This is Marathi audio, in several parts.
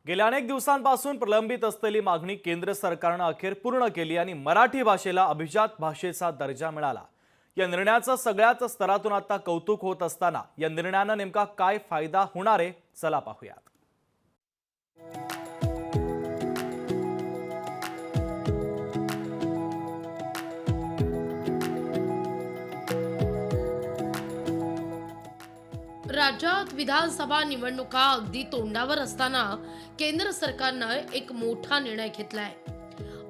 गेल्या अनेक दिवसांपासून प्रलंबित असलेली मागणी केंद्र सरकारने अखेर पूर्ण केली आणि मराठी भाषेला अभिजात भाषेचा दर्जा मिळाला। या निर्णयाचं सगळ्याच स्तरातून आता कौतुक होत असताना या निर्णयाने नेमका काय फायदा होणार आहे, चला पाहूयात। राज्यात विधानसभा निवडणुका अगदी तोंडावर असताना केंद्र सरकारनं एक मोठा निर्णय घेतलाय।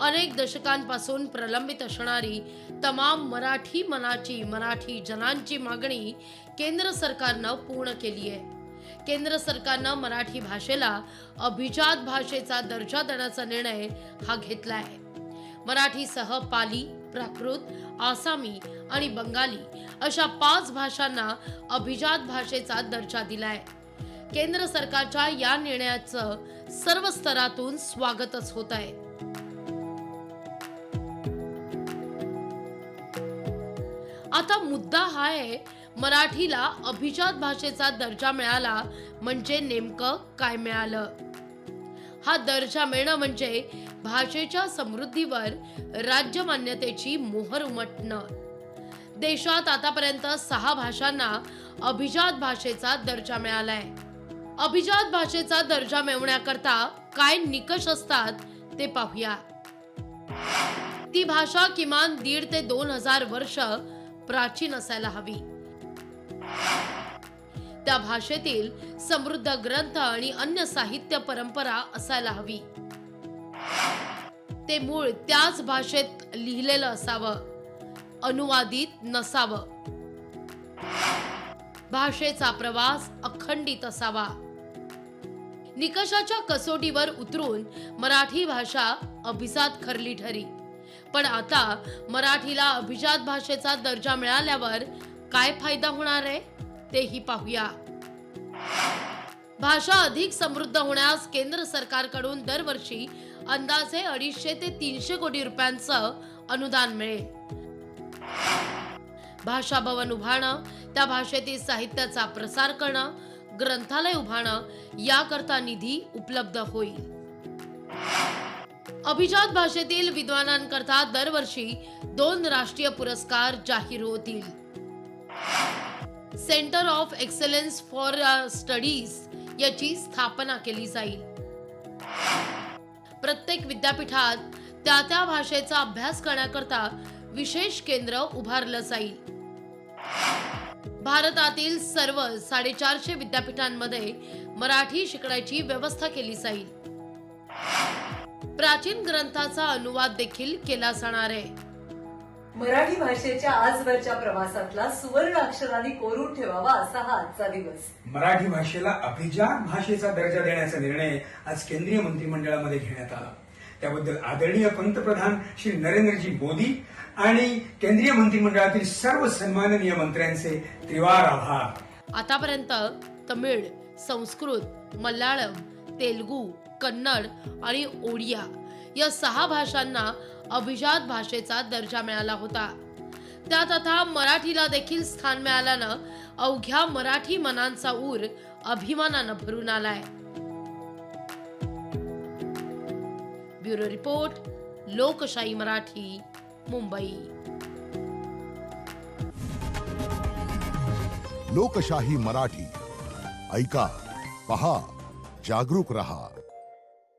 अनेक दशकांपासून प्रलंबित असणारी तमाम मराठी जनांची मागणी केंद्र सरकारनं पूर्ण केली आहे। केंद्र सरकारनं मराठी भाषेला अभिजात भाषेचा दर्जा देण्याचा निर्णय हा घेतलाय। मराठीसह पाली, प्राकृत, आसामी आणि बंगाली अशा 5 भाषांना अभिजात भाषेचा दर्जा दिलाय। केंद्र सरकारच्या या निर्णयाचं सर्व स्तरातून स्वागतच होत आहे। आता मुद्दा हा आहे, मराठीला अभिजात भाषेचा दर्जा मिळाला म्हणजे नेमकं काय मिळालं? हा दर्जा मिळणं म्हणजे भाषेच्या समृद्धीवर राज्य मान्यतेची मोहर उमटणं। देशात आतापर्यंत 6 भाषांना अभिजात भाषेचा दर्जा मिळालाय। अभिजात भाषेचा दर्जा मिळवण्याकरता काय निकष असतात ते पाहूया। ती भाषा किमान 1,500 ते 2,000 वर्ष प्राचीन असायला हवी। त्या भाषेतील समृद्ध ग्रंथ आणि अन्य साहित्य परंपरा असायला हवी। ते मूळ त्याच भाषेत लिहिलेलं असावं, अनुवादित नसावं। भाषेचा प्रवास अखंडित असावा। निकषाच्या कसोटीवर उतरून मराठी भाषा अभिजात ठरली खरी, पण आता मराठीला अभिजात भाषेचा दर्जा मिळाल्यावर काय फायदा होणार आहे तेही पाहूया। भाषा अधिक समृद्ध होण्यास केंद्र सरकारकडून दरवर्षी अंदाजे 250 ते 300 कोटी रुपयांचं अनुदान मिळेल। भाषा भवन उभारणं, त्या भाषेतील साहित्याचा प्रसार करणं, ग्रंथालय उभारणं याकरता निधी उपलब्ध होईल। अभिजात भाषेतील विद्वानांकरता दरवर्षी 2 राष्ट्रीय पुरस्कार जाहीर होतील। Centre of excellence for studies याची स्थापना केली जाईल। प्रत्येक विद्यापीठात त्या भाषेचा अभ्यास करण्याकरता विशेष केंद्र उभारलं जाईल। भारतातील सर्व 450 विद्यापीठांमध्ये मराठी शिकण्याची व्यवस्था केली जाईल। प्राचीन ग्रंथाचा अनुवाद देखील केला जाणार आहे। मराठी भाषेच्या आजवरच्या प्रवासातला सुवर्ण अक्षरांनी कोरून ठेवावा असा हा आजचा दिवस। मराठी भाषेला अभिजात भाषेचा दर्जा देण्याचा निर्णय आज केंद्रीय मंत्रिमंडळामध्ये घेण्यात आला। त्याबद्दल आदरणीय पंतप्रधान श्री नरेंद्रजी मोदी आणि केंद्रीय मंत्रिमंडळातील सर्व सन्माननीय मंत्र्यांचे त्रिवार आभार। आतापर्यंत तमिळ, संस्कृत, मल्याळम, तेलुगू, कन्नड आणि ओडिया या 6 भाषांना अभिजात भाषेचा दर्जा मिळाला होता। त्यात आता मराठीला देखील स्थान मिळाल्यानं अवघ्या मराठी मनांचा ऊर अभिमानानं भरून आलाय। ब्युरो रिपोर्ट, लोकशाही मराठी, मुंबई। लोकशाही मराठी ऐका, पहा, जागरूक रहा।